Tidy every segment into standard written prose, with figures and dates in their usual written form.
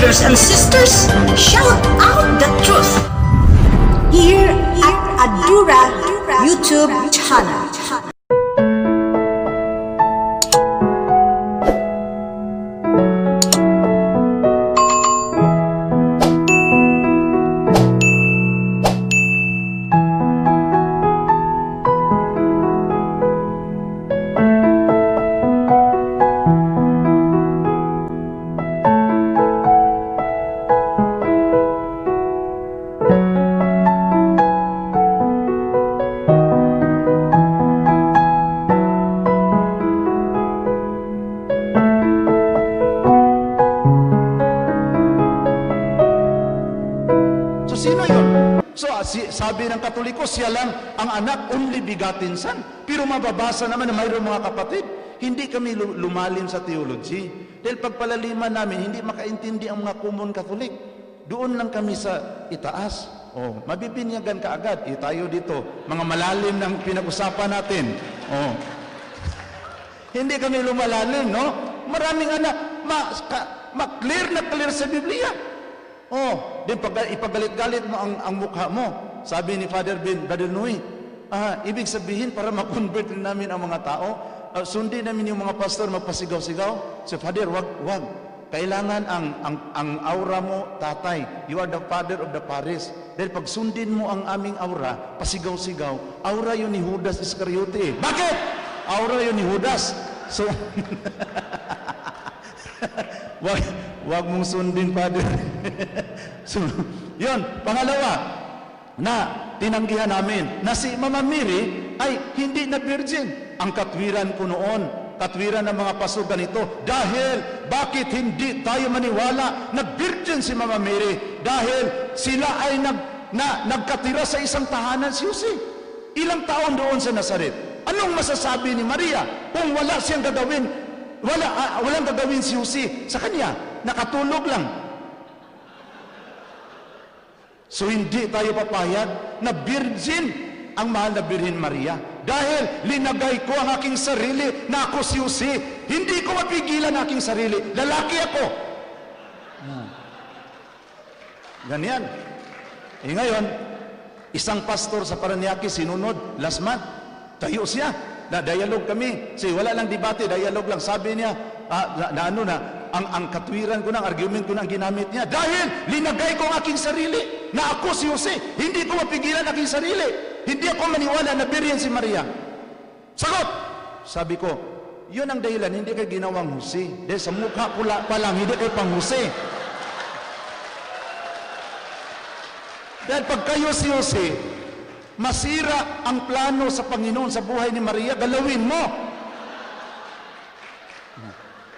brothers and sisters, shout out the truth here at Adura YouTube channel. Sabi ng Katoliko, siya lang ang anak, only begotten son. Pero mababasa naman na mayroong mga kapatid, hindi kami lumalim sa theology. Dahil pagpalaliman namin, hindi makaintindi ang mga common Catholic. Doon lang kami sa itaas. Mabibinyagan ka agad. Tayo dito, mga malalim ng pinag-usapan natin. Hindi kami lumalalim, no? Maraming anak, clear na clear sa Biblia. Din ipagalit-galit mo ang mukha mo. Sabi ni Father Brother Noy, ibig sabihin para ma-convert namin ang mga tao, sundin namin yung mga pastor magpasigaw-sigaw. So Father, wag. Kailangan ang aura mo, tatay. You are the father of the parish. Dahil pag sundin mo ang aming aura, pasigaw-sigaw, aura yun ni Judas Iscariote. Bakit? Aura yun ni Judas. So, wag mong sundin, Father. So, yun. Pangalawa, na tinanggihan namin na si Mama Mary ay hindi na virgin. Ang katwiran ko noon, katwiran ng mga pastor ganito, dahil bakit hindi tayo maniwala na virgin si Mama Mary? Dahil sila ay nagkatira sa isang tahanan si Jose. Ilang taon doon sa Nazaret. Anong masasabi ni Maria kung wala siyang gagawin? Walang gagawin si Jose sa kanya, nakatulog lang. So hindi tayo papayag na virgin ang mahal na Birhen Maria. Dahil linagay ko ang aking sarili na ako si Jose. Hindi ko mapigilan ang aking sarili. Lalaki ako. Ganyan. Ngayon, isang pastor sa Paranaque sinunod last month. Tayo siya. Na-dialogue kami. Wala lang debate, dialogue lang. Sabi niya, ang katwiran ko ng argument ko ng ginamit niya. Dahil linagay ko ang aking sarili na ako si Jose. Hindi ko mapigilan ang aking sarili. Hindi ako maniwala na Birhen si Maria. Sagot! Sabi ko, yun ang dahilan, hindi kayo ginawang Jose. Dahil sa mukha pula pa lang, hindi kayo pang Jose. Dahil pag kayo si Jose, masira ang plano sa Panginoon sa buhay ni Maria, galawin mo.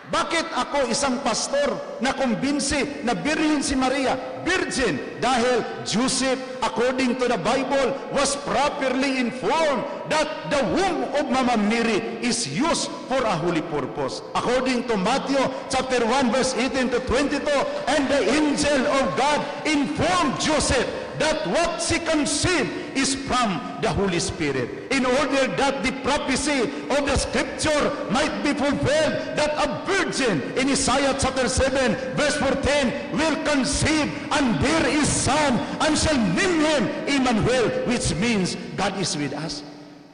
Bakit ako isang pastor na kumbinsi na Birhen si Maria? Virgin. Dahil Joseph, according to the Bible, was properly informed that the womb of Mama Mary is used for a holy purpose. According to Matthew chapter 1 verse 18 to 22, and the angel of God informed Joseph that what she conceived is from the Holy Spirit, in order that the prophecy of the scripture might be fulfilled, that a virgin in Isaiah chapter 7 verse 14 will conceive and bear a son, and shall name him Emmanuel, which means God is with us.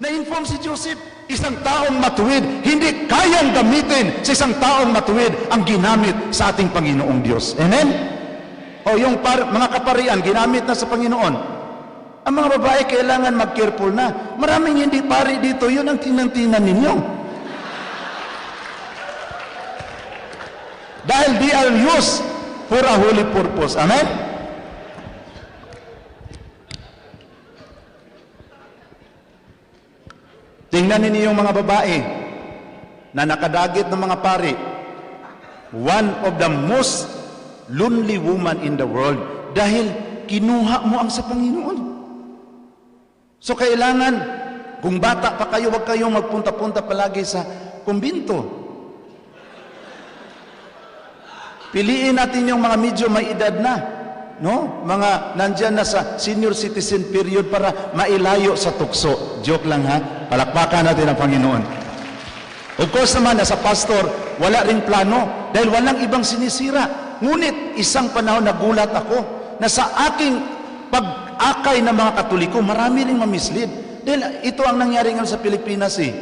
Na-inform si Joseph, isang taong matuwid, hindi kayang gamitin sa isang taong matuwid ang ginamit sa ating Panginoong Diyos. Amen? Yung mga kaparian, ginamit na sa Panginoon. Ang mga babae, kailangan mag-careful na. Maraming hindi pari dito, yun ang tingnan ninyo. Dahil they are used for a holy purpose. Amen? Tingnan ninyo yung mga babae na nakadagit ng mga pari. One of the most lonely woman in the world, dahil kinuha mo ang sa Panginoon. So kailangan, kung bata pa kayo, wag kayong magpunta-punta palagi sa kumbinto. Piliin natin yung mga medyo may edad na, no? Mga nandyan na sa senior citizen period para mailayo sa tukso. Joke lang ha, palakpakan natin ang Panginoon. Of course naman, as a pastor, wala ring plano dahil walang ibang sinisira. Ngunit isang panahon nagulat ako na sa aking pag-akay ng mga Katoliko, marami ring mamislead. Dahil ito ang nangyari ngayon sa Pilipinas eh.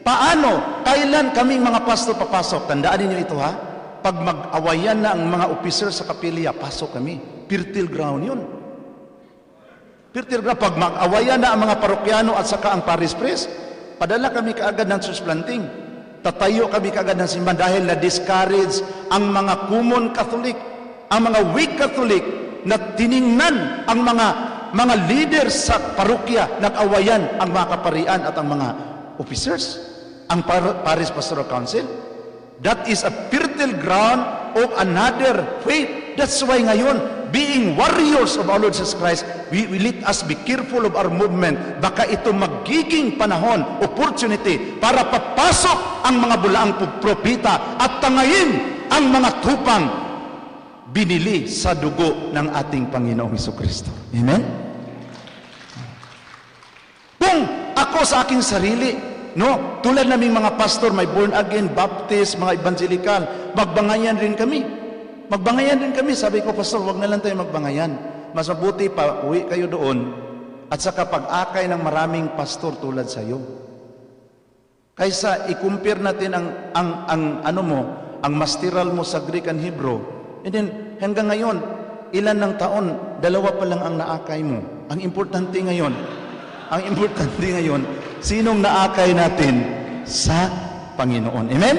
Paano? Kailan kami mga pastor papasok? Tandaan niyo ito ha. Pag mag-awayan na ang mga officer sa kapilya, pasok kami. Fertile ground yun. Fertile ground. Pag mag-awayan na ang mga parokyano at saka ang parish priest, padala kami kaagad ng church planting. Tatayo kami kaagad ng simbahan dahil na-discourage ang mga common Catholic, ang mga weak Catholic na tiningnan ang mga leaders sa parokya, nag-awayan ang mga kaparian at ang mga officers, ang parish pastoral council. That is a fertile ground of another faith. That's why ngayon, being warriors of our Lord Jesus Christ, we let us be careful of our movement. Baka ito magiging panahon, opportunity, para papasok ang mga bulaang propita at tangayin ang mga tupang binili sa dugo ng ating Panginoong Hesukristo. Amen? Kung ako sa aking sarili, no, tulad naming mga pastor, may born again, baptist, mga evangelical, magbangayan rin kami. Magbangayan rin kami. Sabi ko, pastor, wag na lang tayo magbangayan. Mas mabuti pa, uwi kayo doon at saka pag-akay ng maraming pastor tulad sa iyo. Kaysa i-compare natin ang masteral mo sa Greek and Hebrew. And then, hanggang ngayon, ilan ng taon, 2 pa lang ang naakay mo. Ang importante ngayon, sinong naakay natin sa Panginoon. Amen?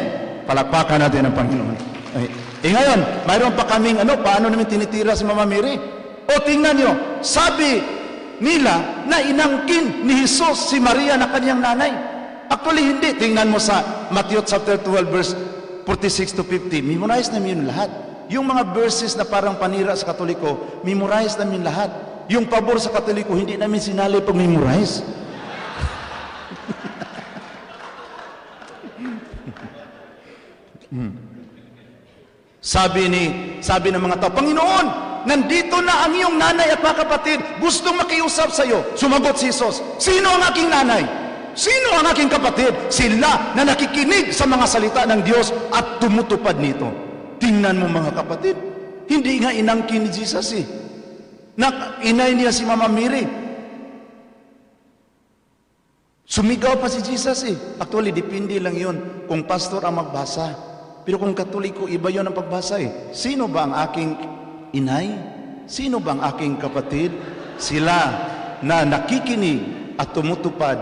Palakpakan natin ang Panginoon. Okay. Ngayon, mayroon pa kaming paano namin tinitira si Mama Mary? O tingnan nyo, sabi nila na inangkin ni Jesus si Maria na kanyang nanay. Actually, hindi. Tingnan mo sa Matthew chapter 12 verse 46 to 50. Memorize namin yun lahat. Yung mga verses na parang panira sa Katoliko, memorize namin lahat. Yung pabor sa Katoliko, hindi namin sinali pag-memorize. Sabi ng mga tao, Panginoon, nandito na ang iyong nanay at mga kapatid, gustong makiusap sa iyo. Sumagot si Jesus, sino ang aking nanay? Sino ang aking kapatid? Sila na nakikinig sa mga salita ng Diyos at tumutupad nito. Tingnan mo mga kapatid, hindi nga inangkin ni Jesus eh. Inay niya si Mama Mary. Sumigaw pa si Jesus eh. Actually, depende lang yun kung pastor ang magbasa. Pero kung Katoliko, iba yun ang pagbasa eh. Sino ba ang aking inay? Sino ba ang aking kapatid? Sila na nakikinig at tumutupad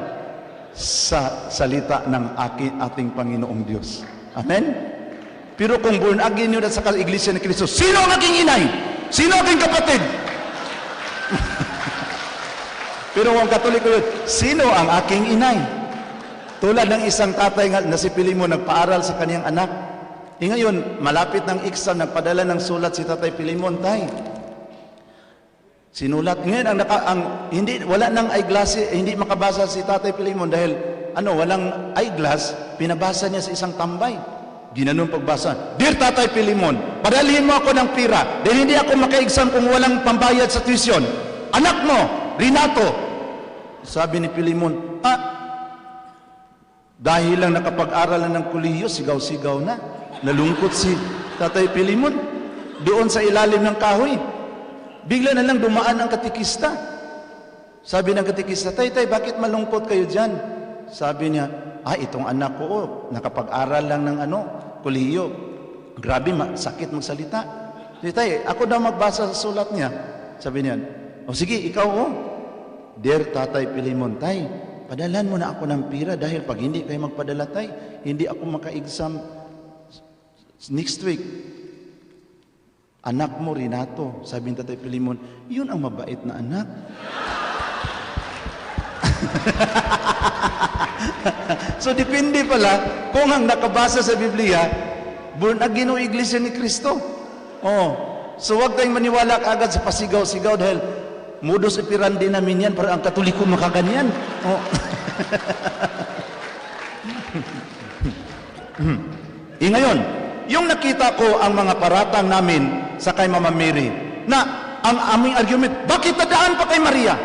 sa salita ng ating Panginoong Diyos. Amen? Pero kung born again yun at sa Iglesia ni Cristo, sino ang aking inay? Sino ang aking kapatid? Pero kung Katoliko yun, sino ang aking inay? Tulad ng isang tatay na si Pilimon nagpaaral sa kaniyang anak. Ngayon, malapit ng exam, nagpadala ng sulat si Tatay Pilimon, tay. Sinulat. Ngayon, wala nang eyeglass, hindi makabasa si Tatay Pilimon dahil walang eyeglass, pinabasa niya sa isang tambay. Ginanong pagbasa. Dear Tatay Pilimon, padalhin mo ako ng pira dahil hindi ako maka-exam kung walang pambayad sa tuition. Anak mo, Renato. Sabi ni Pilimon, dahil lang nakapag-aral na ng kolehiyo, sigaw-sigaw na. Nalungkot si Tatay Pilimon doon sa ilalim ng kahoy. Bigla na lang dumaan ang katikista. Sabi ng katikista, Tay, bakit malungkot kayo dyan? Sabi niya, itong anak ko, nakapag-aral lang ng kolehiyo. Grabe, sakit magsalita. Tay, ako daw magbasa sa sulat niya. Sabi niya, sige, ikaw Dear Tatay Pilimon, Tay, padalan mo na ako ng pira dahil pag hindi kayo magpadala, Tay, hindi ako maka-exam next week. Anak mo, Renato. Sabi ng Tatay Pilimon, yun ang mabait na anak. So, depende pala kung ang nakabasa sa Biblia, born again o Iglesia ni Cristo. So, huwag tayong maniwala agad sa pasigaw-sigaw dahil modus operandi namin yan para ang Katoliko makaganyan. Ngayon, yung nakita ko ang mga paratang namin sa kay Mama Mary, na ang aming argument, bakit nadaan pa kay Maria?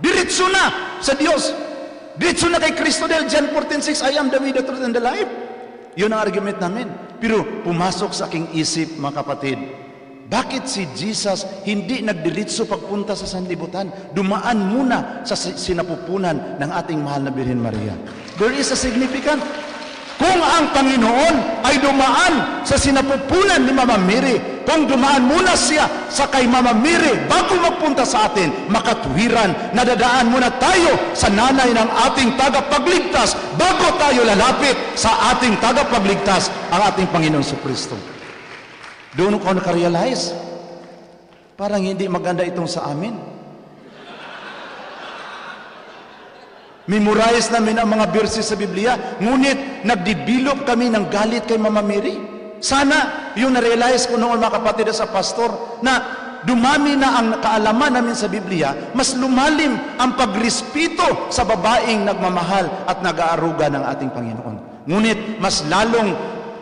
Diretso na sa Diyos. Diretso na kay Kristo dahil John 14:6, I am the way, the truth, and the life. Yun ang argument namin. Pero pumasok sa aking isip, mga kapatid, bakit si Jesus hindi nagdiritso pagpunta sa sanlibutan? Dumaan muna sa sinapupunan ng ating mahal na Birhen Maria. There is a significant. Kung ang Panginoon ay dumaan sa sinapupunan ni Mama Mary, kung dumaan muna siya sa kay Mama Mary bago magpunta sa atin, makatuwiran, nadadaan muna tayo sa nanay ng ating tagapagligtas bago tayo lalapit sa ating tagapagligtas, ang ating Panginoon Jesucristo. Doon ko nakarealize, parang hindi maganda itong sa amin. Memorize namin ang mga verses sa Biblia, ngunit nagdevelop kami ng galit kay Mama Mary. Sana yung na-realize ko noon, mga kapatid sa pastor, na dumami na ang kaalaman namin sa Biblia, mas lumalim ang pagrespeto sa babaeng nagmamahal at nag-aaruga ng ating Panginoon. Ngunit mas lalong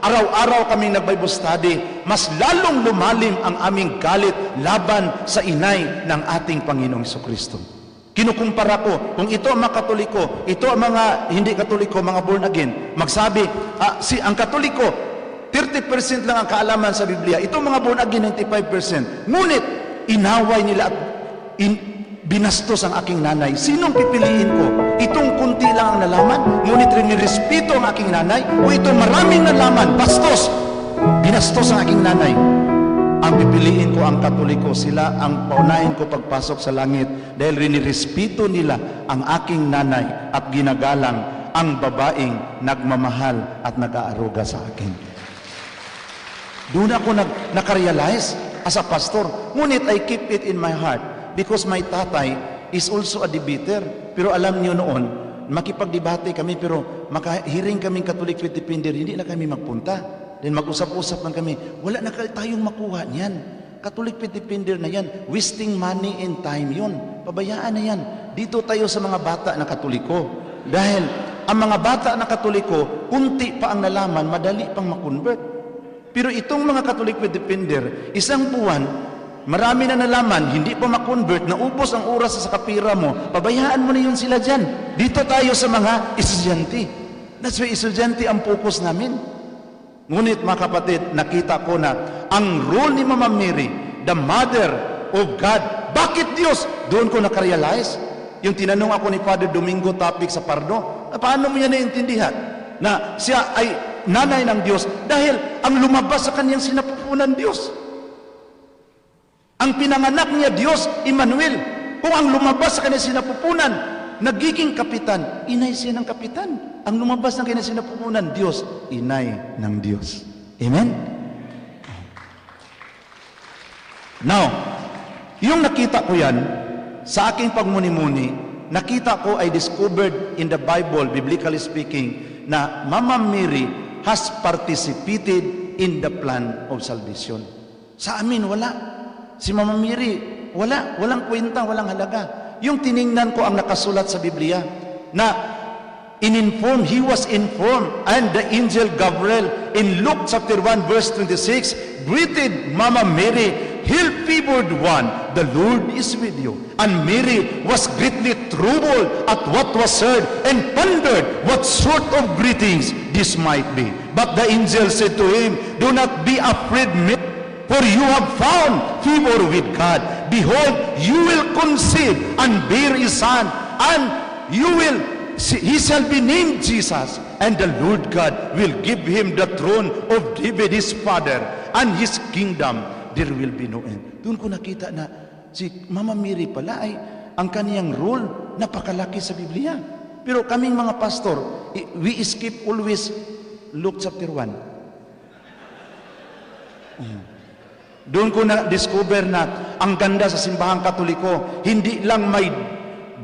araw-araw kaming nag-Bible study, mas lalong lumalim ang aming galit laban sa inay ng ating Panginoong Jesucristo. Kinukumpara ko, kung ito ang mga Katoliko, ito ang mga hindi Katoliko, mga born again, magsabi, ang Katoliko, 30% lang ang kaalaman sa Biblia. Ito mga born again, 95%. Ngunit, inaway nila at binastos ang aking nanay. Sinong pipiliin ko? Itong kunti lang ang nalaman, ngunit rinirespeto ang aking nanay, o itong maraming nalaman, bastos, binastos ang aking nanay. Ang pipiliin ko ang Katoliko, sila ang paunahin ko pagpasok sa langit dahil rinirespeto nila ang aking nanay at ginagalang ang babaeng nagmamahal at nag-aaruga sa akin. Doon ako nakarealize as a pastor. Ngunit I keep it in my heart because my tatay is also a debater. Pero alam niyo noon, makipagdebate kami pero makahiring kaming Catholic Faith Defender, hindi na kami magpunta. Then mag-usap-usap lang kami, wala na tayong makuha niyan. Catholic Faith Defender na yan, wasting money and time yun. Pabayaan na yan. Dito tayo sa mga bata na Katoliko. Dahil ang mga bata na Katoliko, kunti pa ang nalaman, madali pang makonvert. Pero itong mga Catholic Faith Defender, isang buwan, marami na nalaman, hindi pa makonvert, naubos ang oras sa kapira mo, pabayaan mo na yun sila dyan. Dito tayo sa mga estudyante. That's why estudyante ang focus namin. Ngunit mga kapatid, nakita ko na ang role ni Mama Mary, the Mother of God. Bakit Diyos? Doon ko nakarealize. Yung tinanong ako ni Father Domingo topic sa Pardo, paano mo yan naintindihan? Na siya ay nanay ng Diyos dahil ang lumabas sa kanyang sinapupunan Diyos. Ang pinanganak niya Diyos, Emmanuel. Kung ang lumabas sa kanyang sinapupunan, nagiging kapitan, inay siya ng kapitan. Ang lumabas ng kanyang sinapupunan, Diyos, inay ng Diyos. Amen? Now, yung nakita ko yan, sa aking pagmuni-muni, nakita ko ay discovered in the Bible, biblically speaking, na Mama Mary has participated in the plan of salvation. Sa amin, wala. Si Mama Mary, walang kwenta, walang halaga. Yung tiningnan ko ang nakasulat sa Biblia, na he was informed, and the angel Gabriel in Luke chapter 1 verse 26 greeted Mama Mary, "Hail favored one, the Lord is with you." And Mary was greatly troubled at what was heard and pondered what sort of greetings this might be. But the angel said to him, "Do not be afraid, Mary, for you have found favor with God. Behold, you will conceive and bear a son, and he shall be named Jesus, and the Lord God will give him the throne of David his father, and his kingdom there will be no end." Doon ko nakita na si Mama Mary pala ay ang kaniyang role napakalaki sa Biblia. Pero kaming mga pastor, we skip always Luke chapter 1. Doon ko na-discover na ang ganda sa simbahang Katoliko, hindi lang may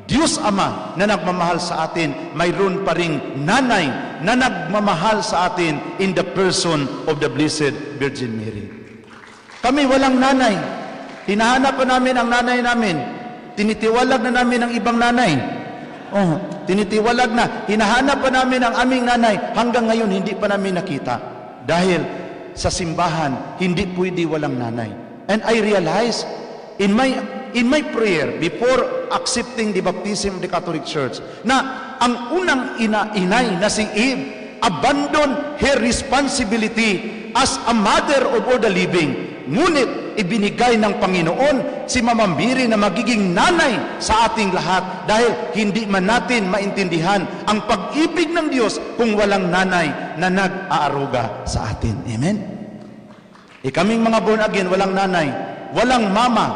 Diyos Ama na nagmamahal sa atin, mayroon pa ring nanay na nagmamahal sa atin in the person of the Blessed Virgin Mary. Kami walang nanay. Hinahanap pa namin ang nanay namin. Tinitiwalag na namin ang ibang nanay. Tinitiwalag na. Hinahanap pa namin ang aming nanay. Hanggang ngayon, hindi pa namin nakita. Dahil sa simbahan, hindi pwede walang nanay. And I realized, in my prayer before accepting the baptism of the Catholic Church, na ang unang inay na si Eve abandon her responsibility as a mother of all the living. Ngunit ibinigay ng Panginoon si Mama Mary na magiging nanay sa ating lahat dahil hindi man natin maintindihan ang pag-ibig ng Diyos kung walang nanay na nag-aaruga sa atin. Amen? Kaming mga born again, walang nanay, walang mama.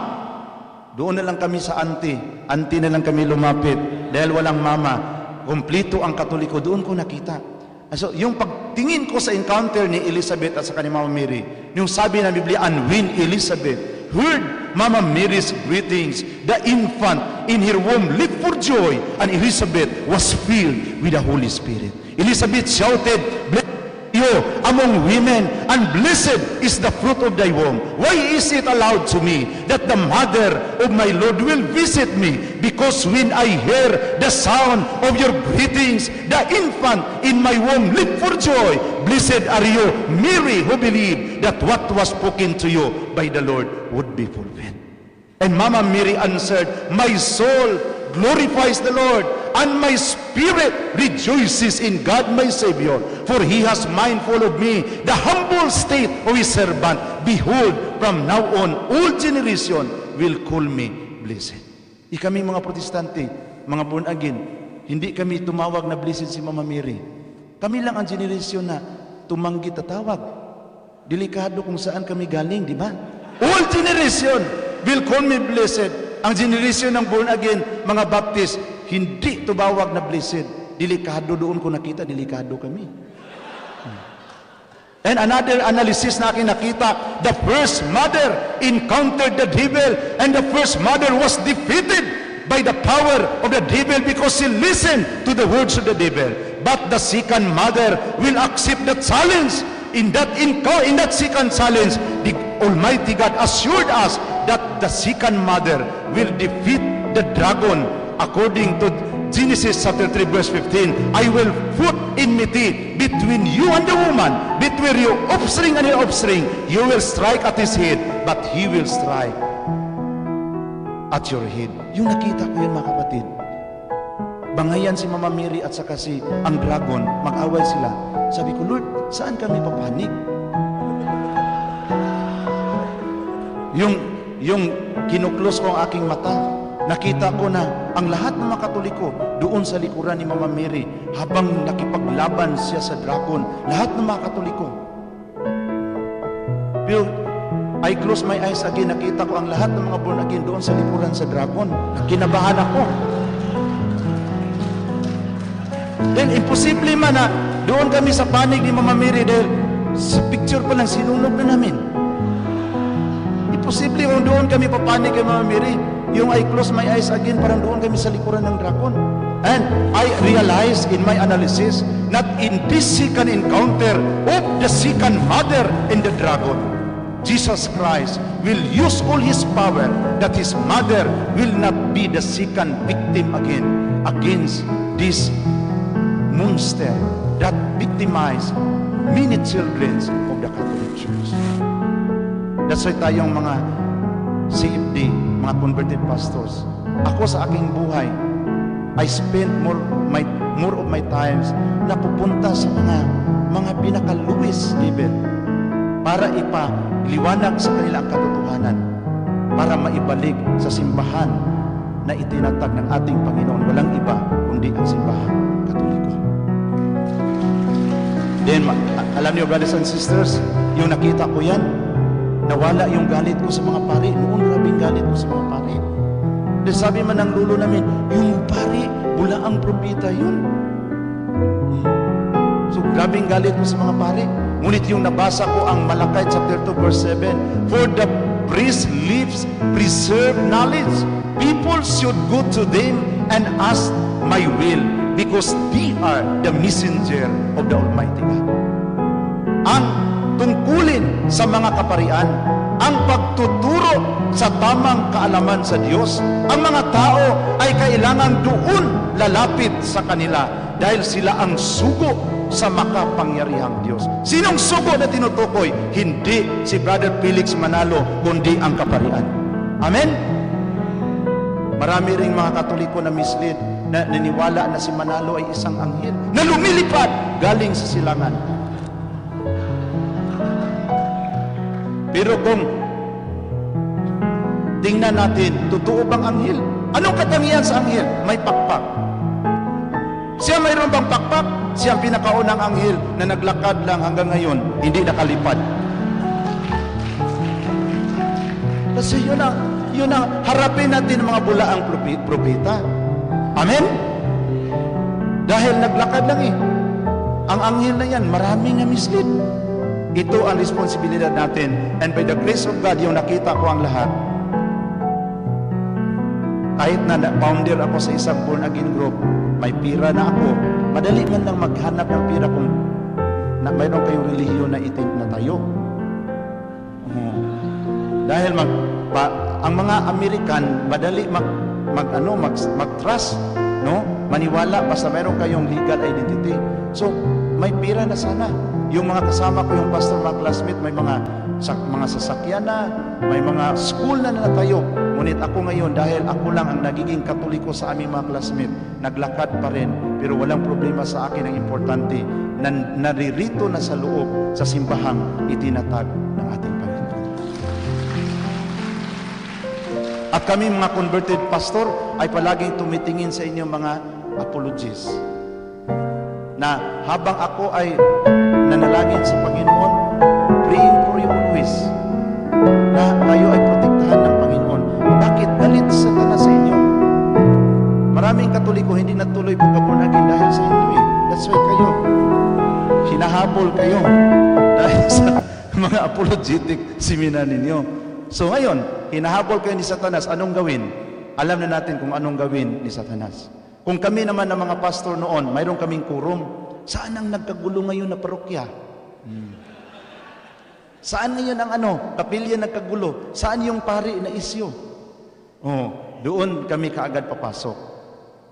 Doon na lang kami sa auntie na lang kami lumapit dahil walang mama. Kumplito ang Katoliko, doon ko nakita. So, yung pagtingin ko sa encounter ni Elizabeth at sa kanyang Mama Mary, yung sabi ng Biblia, and when Elizabeth heard Mama Mary's greetings, the infant in her womb leaped for joy, and Elizabeth was filled with the Holy Spirit. Elizabeth shouted, "Blessed you among women, and blessed is the fruit of thy womb. Why is it allowed to me that the mother of my Lord will visit me? Because when I hear the sound of your greetings, the infant in my womb leap for joy. Blessed are you, Mary, who believed that what was spoken to you by the Lord would be fulfilled." And Mama Mary answered, "My soul glorifies the Lord, and my spirit rejoices in God my Savior, for He has mindful of me, the humble state of His servant. Behold, from now on, all generation will call me blessed." Kami mga Protestante, mga born again, hindi kami tumawag na blessed si Mama Mary. Kami lang ang generation na tumanggi tatawag. Delikado kung saan kami galing, di ba? All generation will call me blessed. Ang generation ng born again, mga Baptist, hindi tumawag na blessed. Delikado, doon ko nakita, delikado kami. And another analysis na aking nakita, the first mother encountered the devil, and the first mother was defeated by the power of the devil because she listened to the words of the devil. But the second mother will accept the challenge. In that second challenge, the Almighty God assured us that the second mother will defeat the dragon. According to Genesis chapter 3 verse 15, "I will put enmity between you and the woman, between your offspring and your offspring. You will strike at his head, but he will strike at your head." Yung nakita ko yan, mga kapatid. Bangayan si Mama Mary at saka si ang dragon, mag-away sila. Sabi ko, Lord, saan kami papanig? Yung kinuklos ko ang aking mata, nakita ko na ang lahat ng mga Katoliko doon sa likuran ni Mama Mary habang nakipaglaban siya sa dragon. Lahat ng mga Katoliko. Pero I close my eyes again, nakita ko ang lahat ng mga born again doon sa likuran sa dragon. Kinabahan ako. Then imposible man na doon kami sa panig ni Mama Mary dahil sa picture pa lang sinunog na namin. Imposible kung doon kami papanig kay Mama Mary. Yung I close my eyes again, parang doon kami sa likuran ng dragon. And I realized in my analysis that in this second encounter of the second mother and the dragon, Jesus Christ will use all His power that His mother will not be the second victim again against this monster that victimized many children of the Catholic Church. That's why tayong mga CFD, mga converted pastors, ako sa aking buhay, I spend more of my times na pupunta sa mga pinaka-lowest level para ipaliwanag sa kanila ang katotohanan, para maibalik sa simbahan na itinatag ng ating Panginoon. Walang iba kundi ang simbahan Katoliko. Then, alam niyo, brothers and sisters, yung nakita ko yan, nawala yung galit ko sa mga pari. Noon, grabing galit ko sa mga pari. Dahil sabi man ng lulo namin, yung pari, bula ang propeta yun. So, grabing galit ko sa mga pari. Ngunit yung nabasa ko ang Malakay chapter 2 verse 7, "For the priest lives preserve knowledge. People should go to them and ask my will, because they are the messenger of the Almighty God." Ang tungkulin sa mga kaparian, ang pagtuturo sa tamang kaalaman sa Diyos, ang mga tao ay kailangan doon lalapit sa kanila dahil sila ang sugo sa makapangyarihang Diyos. Sinong sugo na tinutukoy? Hindi si Brother Felix Manalo, kundi ang kaparian. Amen? Marami ring mga Katoliko na mislead, na naniwala na si Manalo ay isang anghel na lumilipad galing sa silangan. Pero kung tingnan natin, totoo bang anghel? Anong katangian sa anghel? May pakpak. Siya mayroon bang pakpak? Siya ang pinakaunang anghel na naglakad lang hanggang ngayon, hindi nakalipad. Kasi yun ang harapin natin ng mga bulaang propeta. Amen? Dahil naglakad lang eh. Ang anghel na yan, maraming na-mislead. Ito ang responsibilidad natin. And by the grace of God, yung nakita ko ang lahat, kahit na founder ako sa isang born again group, may pira na ako, madali man lang maghanap ng pira kung mayroon kayong relihiyon na itin na tayo. Dahil ang mga American, madali mag-trust, no? Maniwala basta mayroon kayong legal identity. So, may pira na sana. Yung mga kasama ko, yung pastor, mga classmate, may mga sasakyan na, may mga school na tayo. Ngunit ako ngayon, dahil ako lang ang nagiging Katoliko sa aming mga classmate, naglakad pa rin, pero walang problema sa akin. Ang importante, naririto na sa loob, sa simbahang itinatag ng ating Panginoon. At kami mga converted pastor, ay palaging tumitingin sa inyong mga apologies. Na habang ako ay nanalangin sa Panginoon, praying for you always, na kayo ay protektahan ng Panginoon. Bakit galit Satanas sa inyo? Maraming Katoliko hindi natuloy pagka-born again dahil sa inyo eh. That's why kayo, hinahabol kayo dahil sa mga apologetic seminar ninyo. So ngayon, hinahabol kayo ni Satanas, anong gawin? Alam na natin kung anong gawin ni Satanas. Kung kami naman ng mga pastor noon, mayroon kaming quorum. Saan ang nagkagulo ngayon na parokya? Saan ngayon ang kapilya nagkagulo? Saan yung pari na isyo? Doon kami kaagad papasok.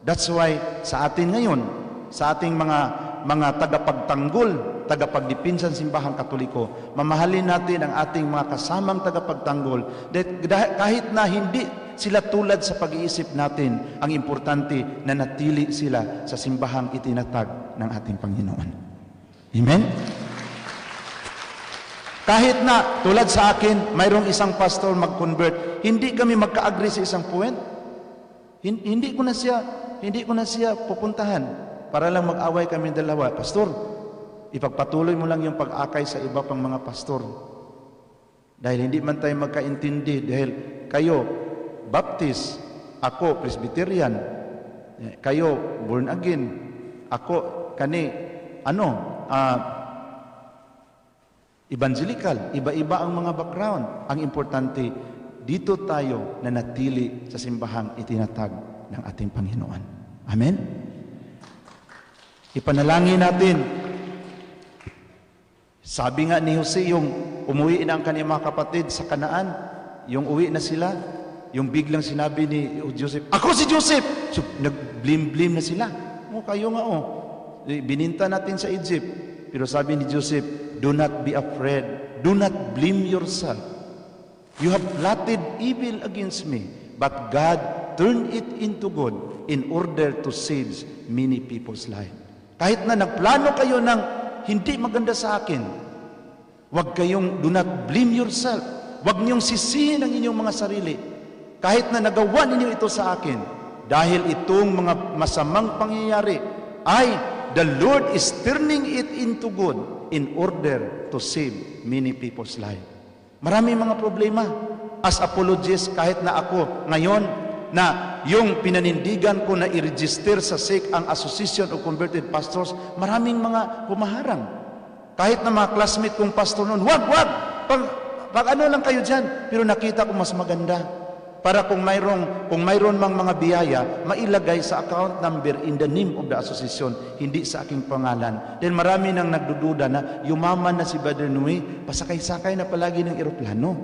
That's why sa atin ngayon, sa ating mga tagapagtanggol, tagapagdipinsan simbahang Katoliko, mamahalin natin ang ating mga kasamang tagapagtanggol. Kahit na hindi sila tulad sa pag-iisip natin, ang importante na natili sila sa simbahang itinatag ng ating Panginoon. Amen? Kahit na tulad sa akin, mayroong isang pastor mag-convert, hindi kami magka-agree sa isang point. Hindi ko na siya pupuntahan para lang mag-away kami dalawa. Pastor, ipagpatuloy mo lang yung pag-akay sa iba pang mga pastor. Dahil hindi man tayo magkaintindi, dahil kayo Baptist, ako Presbyterian, kayo born again, ako evangelical, iba-iba ang mga background. Ang importante, dito tayo na natili sa simbahang itinatag ng ating Panginoon. Amen? Ipanalangin natin. Sabi nga ni Jose, yung umuwi na ang kanyang mga kapatid sa Kanaan, yung uwi na sila, yung biglang sinabi ni Joseph, ako si Joseph! So, nag-blim-blim na sila. Kayo nga bininta natin sa Egypt. Pero sabi ni Joseph, do not be afraid. Do not blame yourself. You have plotted evil against me, but God turned it into good in order to save many people's life. Kahit na nagplano kayo ng hindi maganda sa akin, do not blame yourself. Huwag niyong sisihin ang inyong mga sarili. Kahit na nagawa ninyo ito sa akin, dahil itong mga masamang pangyayari ay the Lord is turning it into good in order to save many people's life. Maraming mga problema. As apologists, kahit na ako ngayon, na yung pinanindigan ko na i-register sa SEC ang Association of Converted Pastors, maraming mga humaharang. Kahit na mga classmate kong pastor noon, wag! Pag lang kayo dyan. Pero nakita ko mas maganda. Para kung mayroon mang mga biyaya, mailagay sa account number in the name of the association, hindi sa aking pangalan. Dahil marami nang nagdududa na yumaman na si Brother Nui, pasakay-sakay na palagi ng eroplano.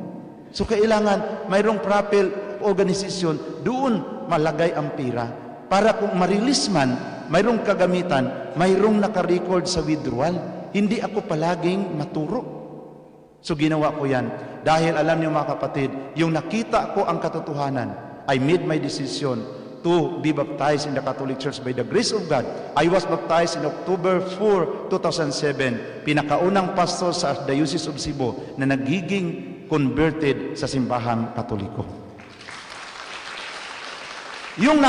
So kailangan mayroong proper organisasyon, doon malagay ang pira. Para kung ma-release man, mayroong kagamitan, mayroong naka-record sa withdrawal. Hindi ako palaging maturo. So ginawa ko yan. Dahil alam niyo mga kapatid, yung nakita ko ang katotohanan, I made my decision to be baptized in the Catholic Church by the grace of God. I was baptized in October 4, 2007. Pinakaunang pastor sa Diocese of Cebu na nagiging converted sa simbahang Katoliko. Yung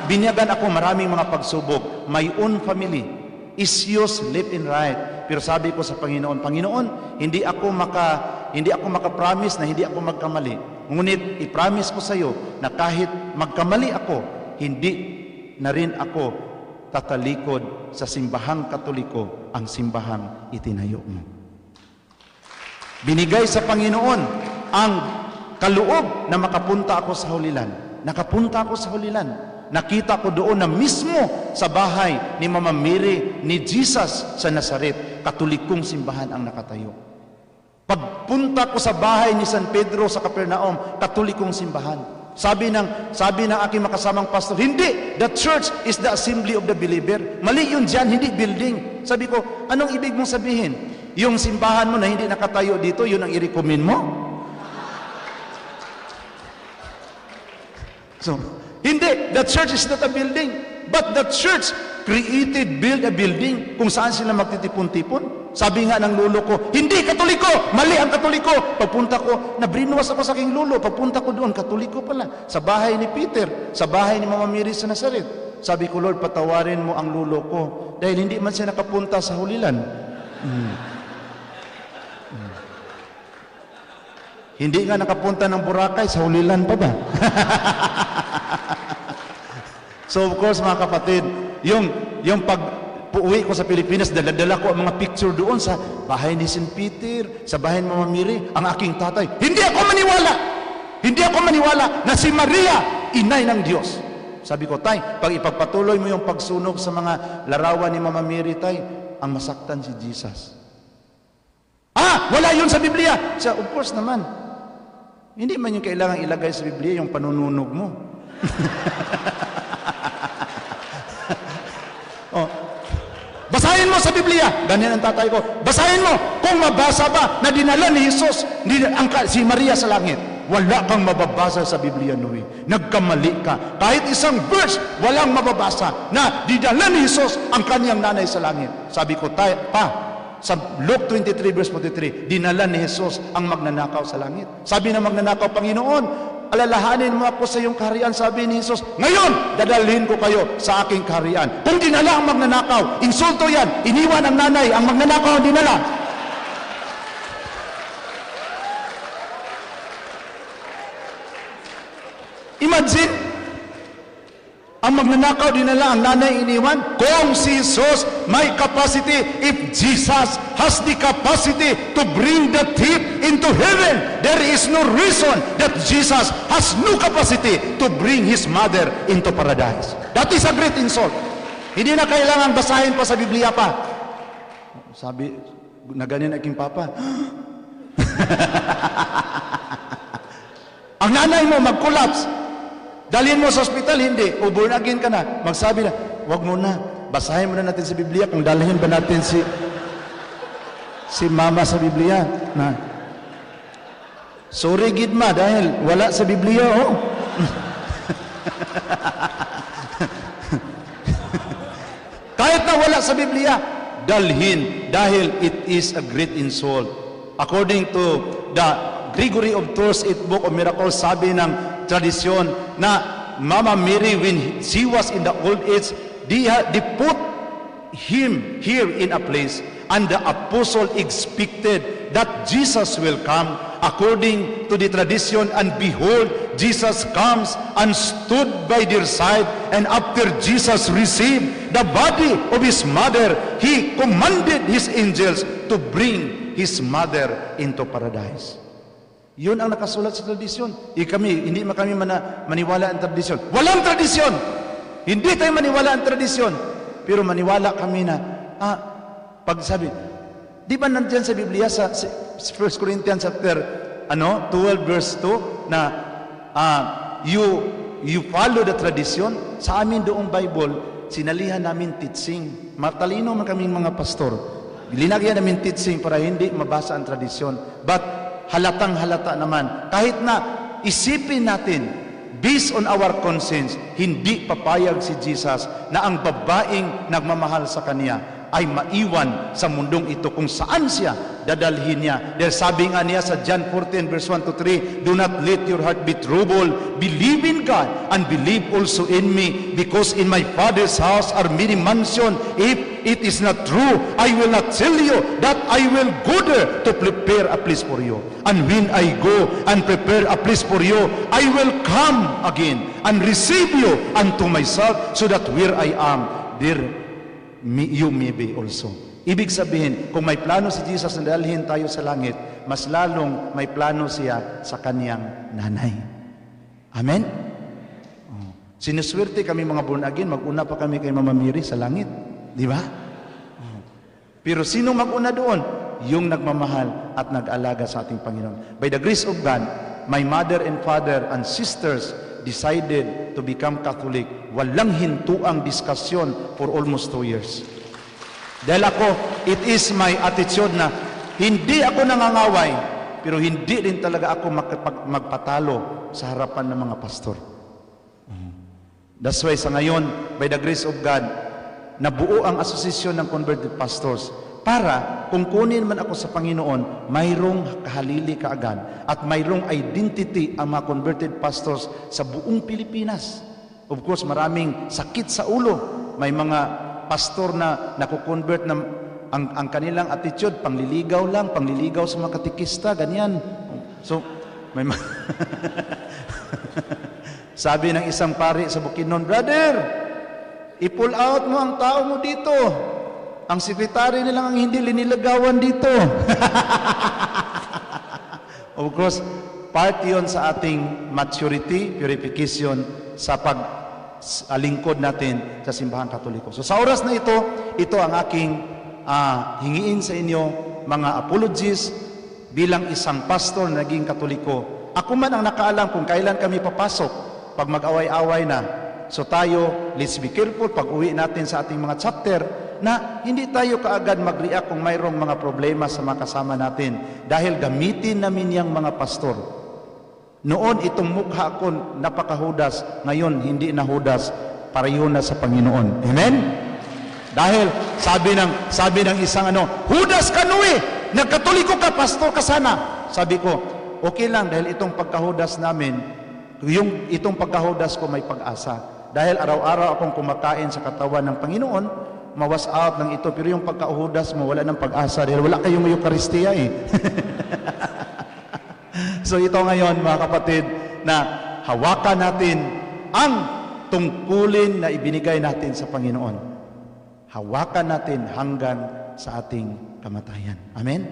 binyagan ako maraming mga pagsubok, my own family, issues left and right. Pero sabi ko sa Panginoon, Panginoon, hindi ako maka-promise na hindi ako magkamali. Ngunit i-promise ko sa iyo na kahit magkamali ako, hindi na rin ako tatalikod sa simbahang Katoliko, ang simbahang itinayo mo. Binigay sa Panginoon ang kaloob na makapunta ako sa Hulilan. Nakapunta ako sa Hulilan. Nakita ko doon na mismo sa bahay ni Mama Mary ni Jesus sa Nazaret, Katolikong simbahan ang nakatayo. Pagpunta ko sa bahay ni San Pedro sa Capernaum, Katolikong simbahan. Sabi ng aking makasamang pastor, hindi, the church is the assembly of the believer. Mali yun dyan, hindi building. Sabi ko, anong ibig mong sabihin? Yung simbahan mo na hindi nakatayo dito, yun ang i-recommend mo? So, hindi, the church is not a building, but the church build a building kung saan sila magtitipon-tipon. Sabi nga ng lolo ko, hindi Katoliko, mali ang Katoliko. Pagpunta ko, na-brainwash ako sa aking lolo. Pagpunta ko doon, Katoliko pala. Sa bahay ni Peter, sa bahay ni Mama Mary sa Nazaret. Sabi ko, Lord, patawarin mo ang lolo ko dahil hindi man siya nakapunta sa Hulilan. Hindi nga nakapunta ng Boracay, sa Hulilan pa ba? So of course mga kapatid, yung pag-uwi ko sa Pilipinas, dala-dala ko ang mga picture doon sa bahay ni St. Peter, sa bahay ni Mama Mary, ang aking tatay. Hindi ako maniwala na si Maria, inay ng Diyos. Sabi ko, tay, pag ipagpatuloy mo yung pagsunog sa mga larawan ni Mama Mary, tay, ang masaktan si Jesus. Wala yun sa Biblia. Siya, of course naman. Hindi man yung kailangan ilagay sa Biblia yung panununog mo. Basahin mo sa Biblia. Ganyan ang tatay ko. Basahin mo kung mabasa ba na dinala ni Jesus si Maria sa langit. Wala kang mababasa sa Biblia, Noe. Nagkamali ka. Kahit isang verse, walang mababasa na dinala ni Jesus ang kanyang nanay sa langit. Sabi ko, sa Luke 23 verse 43, dinala ni Jesus ang magnanakaw sa langit. Sabi ng magnanakaw, Panginoon, alalahanin mo ako sa iyong kaharian. Sabi ni Jesus, ngayon, dadalhin ko kayo sa aking kaharian. Kung dinala ang magnanakaw, insulto yan. Iniwan ang nanay, ang magnanakaw ang dinala. Imagine, ang magnanakaw dinala, ang nanay iniwan. Kung si Jesus may capacity, if Jesus has the capacity to bring the thief into heaven, there is no reason that Jesus has no capacity to bring his mother into paradise. That is a great insult. Hindi na kailangan basahin pa sa Biblia pa. Sabi, na ganyan aking papa. Ang nanay mo mag-collapse. Dalhin mo sa ospital, hindi. O born again ka na. Magsabi na, wag mo na. Basahin mo na natin sa Biblia kung dalhin ba natin si mama sa Biblia. Na, sorry gidma dahil wala sa Biblia, oh. Kahit na wala sa Biblia, dalhin dahil it is a great insult. According to the Gregory of Tours 8 Book of Miracles, sabi ng tradisyon na Mama Mary, when she was in the old age, they put him here in a place, and the apostle expected that Jesus will come according to the tradition, and behold, Jesus comes and stood by their side, and after Jesus received the body of his mother, he commanded his angels to bring his mother into paradise. Yun ang nakasulat sa tradisyon. Hindi kami maniwala ang tradisyon. Walang tradisyon! Hindi tayo maniwala ang tradisyon. Pero maniwala kami na, pag sabi, di ba nandyan sa Biblia sa 1 Corinthians chapter 12 verse 2 na you follow the tradition? Sa amin doong Bible, sinalihan namin teaching. Matalino man kaming mga pastor. Linagyan namin teaching para hindi mabasa ang tradisyon. But halatang halata naman, kahit na isipin natin, based on our conscience, hindi papayag si Jesus na ang babaeng nagmamahal sa kanya ay maiwan sa mundong ito kung saan siya dadalhin niya. Dahil sabi nga niya sa John 14 verse 1 to 3, do not let your heart be troubled. Believe in God and believe also in me, because in my Father's house are many mansions. If it is not true, I will not tell you that I will go there to prepare a place for you. And when I go and prepare a place for you, I will come again and receive you unto myself, so that where I am, there you may be also. Ibig sabihin, kung may plano si Jesus na dalhin tayo sa langit, mas lalong may plano siya sa kaniyang nanay. Amen? Sinuswerte kami mga born again, mag-una pa kami kay Mama Mary sa langit. Di ba? Pero sino mag-una doon? Yung nagmamahal at nag-alaga sa ating Panginoon. By the grace of God, my mother and father and sisters decided to become Catholic. Walang hintuang diskusyon for almost 2 years. Dahil ako, it is my attitude na hindi ako nangangaway, pero hindi din talaga ako magpatalo sa harapan ng mga pastor. That's why sa ngayon, by the grace of God, nabuo ang asosasyon ng converted pastors para kung kunin man ako sa Panginoon, mayroong kahalili kaagad at mayroong identity ang mga converted pastors sa buong Pilipinas. Of course, maraming sakit sa ulo. May mga pastor na nakukonvert na ang kanilang attitude, pangliligaw lang, pangliligaw sa mga katikista, ganyan. So, may sabi ng isang pari sa Bukidnon, brother, i-pull out mo ang tao mo dito. Ang sekretary nilang ang hindi linilagawan dito. Of course, part yun sa ating maturity, purification, sa paglingkod natin sa simbahan Katoliko. So sa oras na ito ang aking hingiin sa inyo, mga apologies, bilang isang pastor na naging Katoliko. Ako man ang nakaalam kung kailan kami papasok pag mag-away-away na. So tayo, let's be careful pag uwi natin sa ating mga chapter na hindi tayo kaagad mag-react kung mayroong mga problema sa mga kasama natin. Dahil gamitin namin yung mga pastor. Noon itong mukha ko napakahudas, ngayon hindi na hudas, pareho na sa Panginoon. Amen? Dahil sabi ng isang hudas ka Noe, nagkatoliko ka, pastor ka sana. Sabi ko, okay lang dahil itong pagkahudas namin, itong pagkahudas ko may pag-asa. Dahil araw-araw akong kumakain sa katawan ng Panginoon, mawas out ng ito, pero yung pagkahudas mo, wala ng pag-asa dahil wala kayong Eucharistia eh. So ito ngayon mga kapatid, na hawakan natin ang tungkulin na ibinigay natin sa Panginoon. Hawakan natin hanggang sa ating kamatayan. Amen?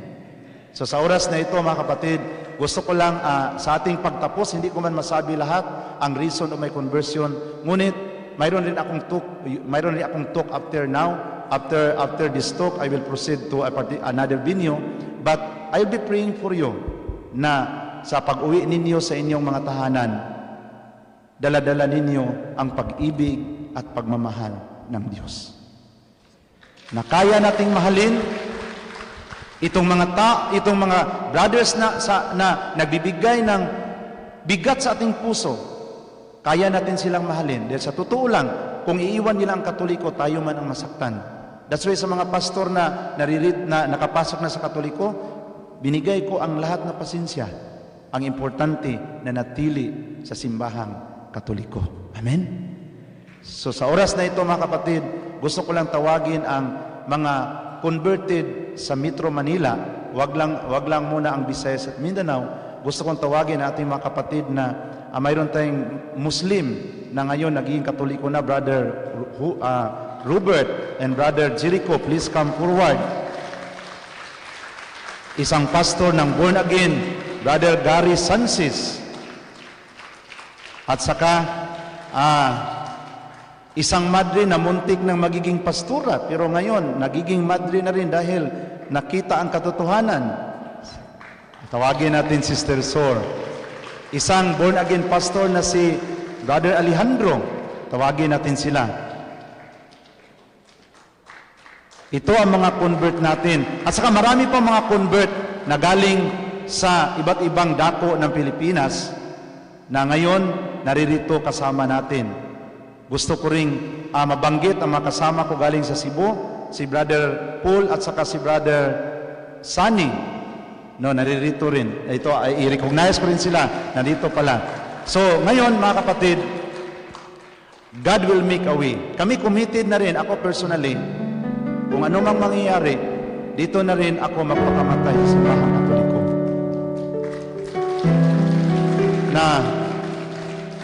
So sa oras na ito mga kapatid, gusto ko lang sa ating pagtapos, hindi ko man masabi lahat ang reason of my conversion, ngunit mayroon rin akong talk after now. After this talk, I will proceed to another venue. But I'll be praying for you na sa pag-uwi ninyo sa inyong mga tahanan, dala-dala ninyo ang pag-ibig at pagmamahal ng Diyos. Na kaya nating mahalin itong mga brothers na nagbibigay ng bigat sa ating puso. Kaya natin silang mahalin. Dahil sa totoo lang, kung iiwan nila ang Katoliko, tayo man ang masaktan. That's why sa mga pastor na nakapasok na sa Katoliko, binigay ko ang lahat na pasensya. Ang importante na natili sa simbahang Katoliko. Amen? So sa oras na ito mga kapatid, gusto ko lang tawagin ang mga converted sa Metro Manila. Wag lang muna ang Visayas at Mindanao. Gusto kong tawagin ang ating mga kapatid na mayroon tayong Muslim na ngayon naging Katoliko na, Brother Robert and Brother Jericho. Please come forward. Isang pastor ng Born Again, Brother Gary Sanchez. At saka isang madre na muntik ng magiging pastora, pero ngayon nagiging madre na rin dahil nakita ang katotohanan. Tawagin natin Sister Sor. Isang born again pastor na si Brother Alejandro. Tawagin natin sila. Ito ang mga convert natin. At saka marami pa mga convert na galing sa iba't ibang dako ng Pilipinas na ngayon naririto kasama natin. Gusto ko ring mabanggit ang mga kasama ko galing sa Cebu, si Brother Paul at saka si Brother Sunny. No, naririto rin. Ito, i-recognize ko rin sila. Nandito pala. So, ngayon mga kapatid, God will make a way. Kami committed na rin, ako personally, kung ano mang mangyayari, dito na rin ako magpakamatay sa simbahan Katoliko. Na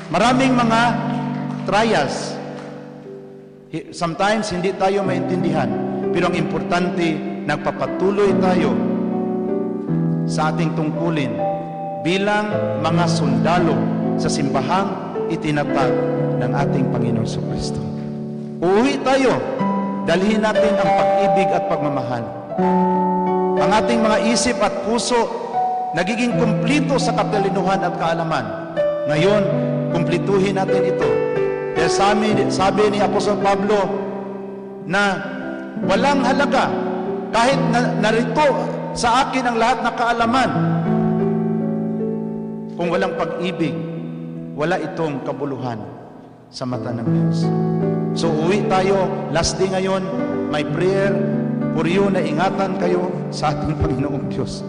maraming mga trials. Sometimes hindi tayo maintindihan, pero ang importante, nagpapatuloy tayo sa ating tungkulin bilang mga sundalo sa simbahang itinatag ng ating Panginoon Jesucristo. Uuwi tayo, dalhin natin ang pag-ibig at pagmamahal. Ang ating mga isip at puso nagiging kumplito sa katalinuhan at kaalaman. Ngayon, kumplituhin natin ito. Dahil sabi ni Apostol Pablo na walang halaga kahit narito sa akin ang lahat na kaalaman. Kung walang pag-ibig, wala itong kabuluhan sa mata ng Diyos. So uwi tayo, last day ngayon, my prayer for you na ingatan kayo sa ating Panginoong Diyos.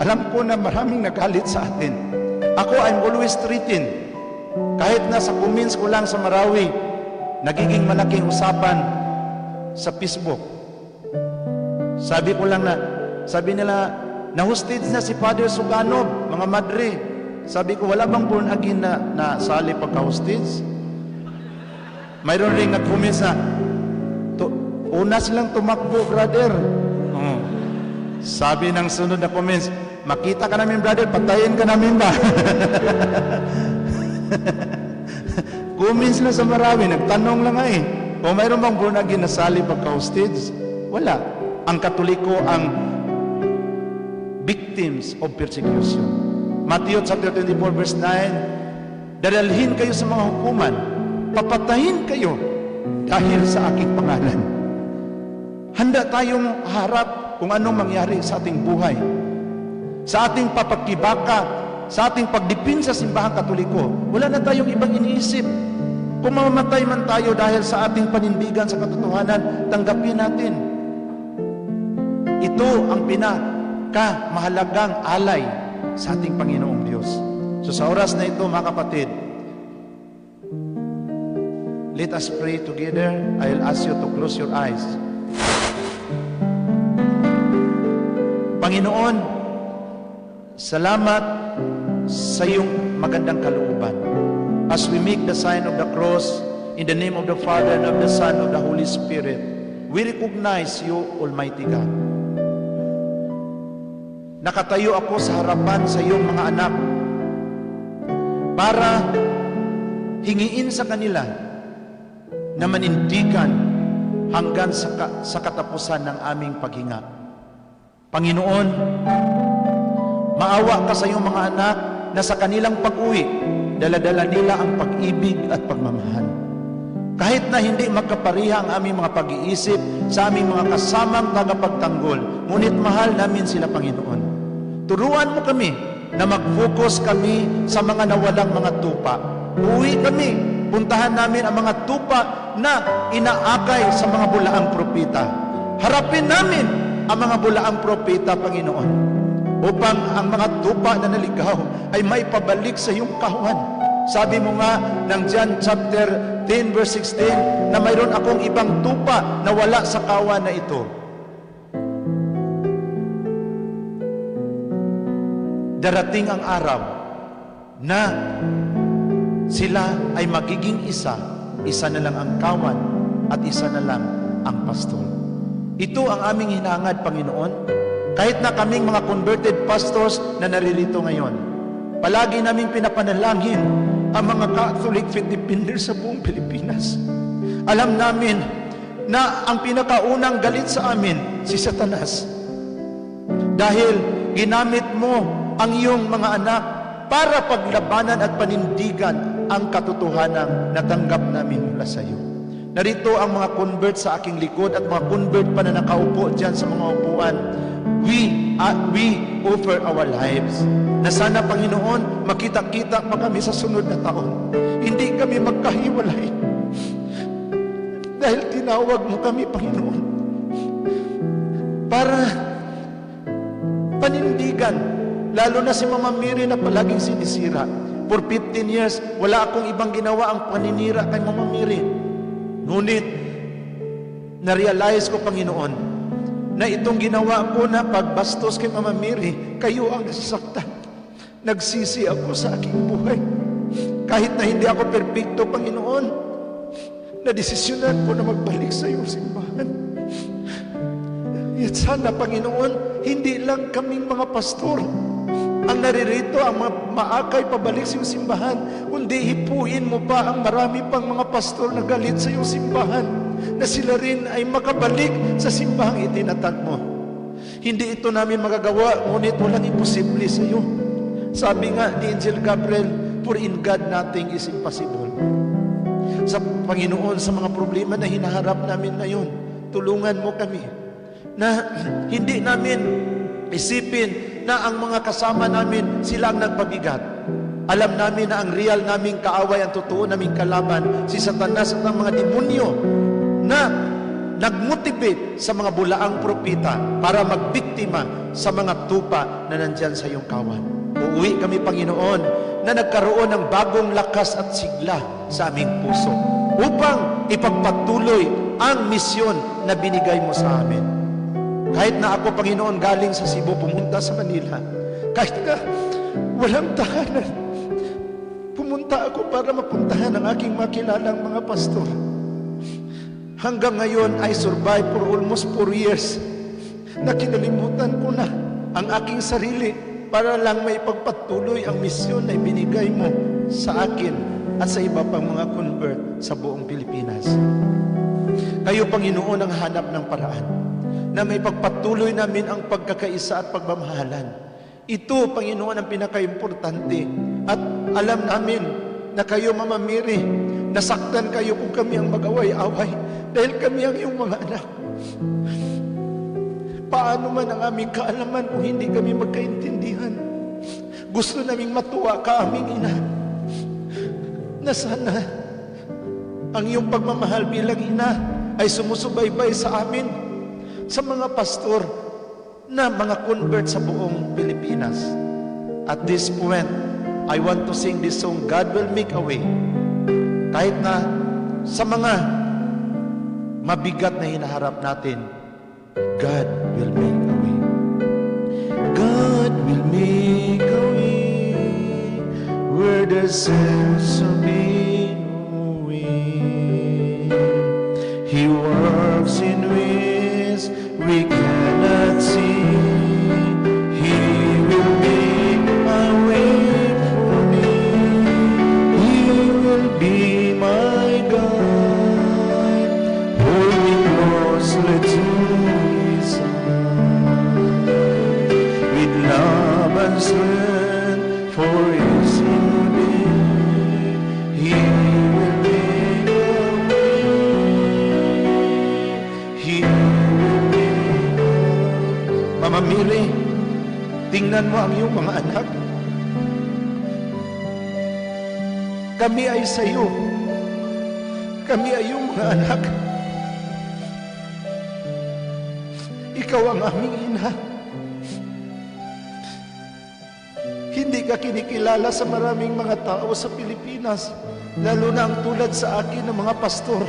Alam ko na maraming nagalit sa atin. Ako, I'm always threatened. Kahit na sa comments ko lang sa Marawi, nagiging malaking usapan sa Facebook. Sabi nila, na-hostage na si Father Suganov, mga madre. Sabi ko, wala bang born again na sali pagka-hostage? Mayroon rin nag-comments na, una silang tumakbo, brother. Sabi ng sunod na comments, makita ka namin, brother, patayin ka namin ba? Comments lang sa Marawi, nagtanong lang nga o mayroon bang born again na sali pagka-hostage? Wala. Ang Katoliko ang victims of persecution. Matthew chapter 24 verse 9, dadalhin kayo sa mga hukuman, papatayin kayo dahil sa aking pangalan. Handa tayong harap kung anong mangyari sa ating buhay, sa ating papagkibaka, sa ating pagdipin sa simbahang Katoliko. Wala na tayong ibang iniisip. Kung mamamatay man tayo dahil sa ating panindigan sa katotohanan, tanggapin natin. Ito ang pinakamahalagang alay sa ating Panginoong Diyos. So sa oras na ito, mga kapatid, let us pray together. I'll ask you to close your eyes. Panginoon, salamat sa iyong magandang kalooban. As we make the sign of the cross, in the name of the Father, and of the Son, and of the Holy Spirit, we recognize you, Almighty God. Nakatayo ako sa harapan sa iyong mga anak para hingiin sa kanila na manindigan hanggang sa katapusan ng aming paghinga. Panginoon, maawa ka sa iyong mga anak na sa kanilang pag-uwi, dala-dala nila ang pag-ibig at pagmamahal. Kahit na hindi magkapariha ang aming mga pag-iisip sa aming mga kasamang tagapagtanggol, ngunit mahal namin sila, Panginoon. Turuan mo kami na mag-focus kami sa mga nawalang mga tupa. Uwi kami, puntahan namin ang mga tupa na inaakay sa mga bulaang propeta. Harapin namin ang mga bulaang propeta, Panginoon, upang ang mga tupa na naligaw ay may pabalik sa iyong kawan. Sabi mo nga ng John chapter 10 verse 16 na mayroon akong ibang tupa na wala sa kawan na ito. Darating ang araw na sila ay magiging isa na lang ang kawan at isa na lang ang pastor. Ito ang aming hinahangad, Panginoon. Kahit na kaming mga converted pastors na naririto ngayon, palagi naming pinapanalangin ang mga Catholic faith defenders sa buong Pilipinas. Alam namin na ang pinakaunang galit sa amin, si Satanas. Dahil ginamit mo ang iyong mga anak para paglabanan at panindigan ang katotohanan na tanggap namin mula sa iyo. Narito ang mga convert sa aking likod at mga convert pa na nakaupo dyan sa mga upuan. We offer our lives. Na sana, Panginoon, makita-kita pa kami sa sunod na taon. Hindi kami magkahiwalay. Dahil tinawag mo kami, Panginoon. para panindigan, lalo na si Mama Mary na palaging sinisira. For 15 years, wala akong ibang ginawa ang paninira kay Mama Mary. Ngunit, na-realize ko, Panginoon, na itong ginawa ko na pagbastos kay Mama Mary, kayo ang nasasaktan. Nagsisi ako sa aking buhay. Kahit na hindi ako perpekto, Panginoon, nadesisyonan ko na magbalik sa iyong simbahan. At sana, Panginoon, hindi lang kaming mga pastor ang naririto, ang maakay pabalik sa iyong simbahan, kundi hipuin mo pa ang marami pang mga pastor na galit sa iyong simbahan, na sila rin ay makabalik sa simbahang itinatag mo. Hindi ito namin magagawa, ngunit walang imposible sa iyo. Sabi nga ni Angel Gabriel, for in God nothing is impossible. Sa Panginoon, sa mga problema na hinaharap namin ngayon, tulungan mo kami na hindi namin isipin na ang mga kasama namin sila ang nagpabigat. Alam namin na ang real naming kaaway, ang totoo naming kalaban, si Satanas at ang mga demonyo na nagmotivate sa mga bulaang propita para magbiktima sa mga tupa na nandyan sa iyong kawan. Uuwi kami, Panginoon, na nagkaroon ng bagong lakas at sigla sa aming puso upang ipagpatuloy ang misyon na binigay mo sa amin. Kahit na ako, Panginoon, galing sa Cebu, pumunta sa Manila, kahit na walang tahanan, pumunta ako para mapuntahan ang aking makilalang mga pastor. Hanggang ngayon, I survived for almost 4 years na kinalimutan ko na ang aking sarili para lang may pagpatuloy ang misyon na ibinigay mo sa akin at sa iba pang mga convert sa buong Pilipinas. Kayo, Panginoon, ang hanap ng paraan na may pagpatuloy namin ang pagkakaisa at pagmamahalan. Ito, Panginoon, ang pinaka-importante. At alam namin na kayo, Mama Mary, nasaktan kayo kung kami ang mag-away-away dahil kami ang iyong mga anak. Paano man ang aming kaalaman kung hindi kami magkaintindihan? Gusto naming matuwa ka, aming ina, na sana ang iyong pagmamahal bilang ina ay sumusubaybay sa amin, sa mga pastor na mga convert sa buong Pilipinas. At this point, I want to sing this song, God Will Make a Way. Kahit na sa mga mabigat na hinaharap natin, God will make a way. God will make a way where there seems to be no way. He works in ways we cannot see. He will make a way for me. He will be my God. Hold me closely to His side. With love and strength for His name, He will make a way. He will make a way. Mama Mary, tingnan mo ang iyong mga anak. Kami ay sa iyo. Kami ay iyong mga anak. Ikaw ang aming ina. Hindi ka kinikilala sa maraming mga tao sa Pilipinas, lalo na ang tulad sa akin ng mga pastor.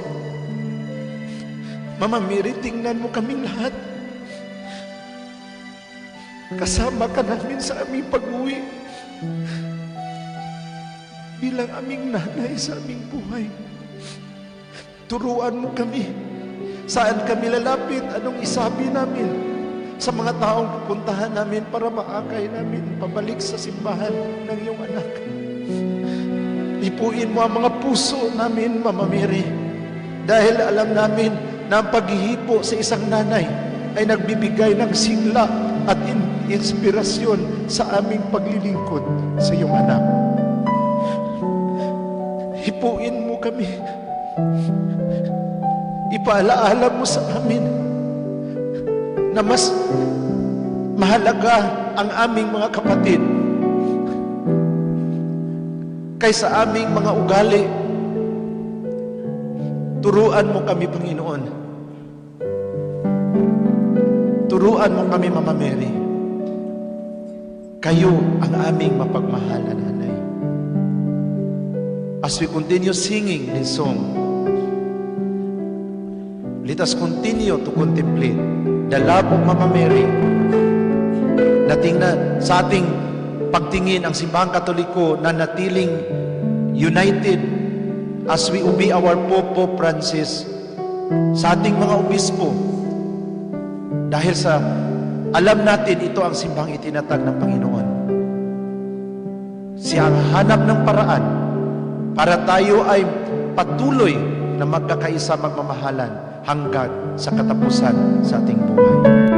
Mama Mary, tingnan mo kaming lahat. Kasama ka namin sa aming pag-uwi bilang aming nanay sa aming buhay. Turuan mo kami. Saan kami lalapit? Anong isabi namin sa mga taong pupuntahan namin para maakay namin pabalik sa simbahan ng iyong anak? Ipuin mo ang mga puso namin, Mama Mary, dahil alam namin na ang paghihipo sa isang nanay ay nagbibigay ng sigla at inspirasyon sa aming paglilingkod sa iyong anak. Hipuin mo kami. Ipaalaala mo sa amin na mas mahalaga ang aming mga kapatid kaysa aming mga ugali. Turuan mo kami, Panginoon. Turuan mo kami, Mama Mary. Kayo ang aming mapagmahal na nanay. As we continue singing this song, let us continue to contemplate the love of Mama Mary na tingnan sa ating pagtingin ang Simbahang Katoliko na natiling united as we obey our Pope Francis sa ating mga obispo dahil sa alam natin ito ang simbahang itinatag ng Panginoon. Siya ang hanap ng paraan para tayo ay patuloy na magkakaisa magmamahalan hanggang sa katapusan sa ating buhay.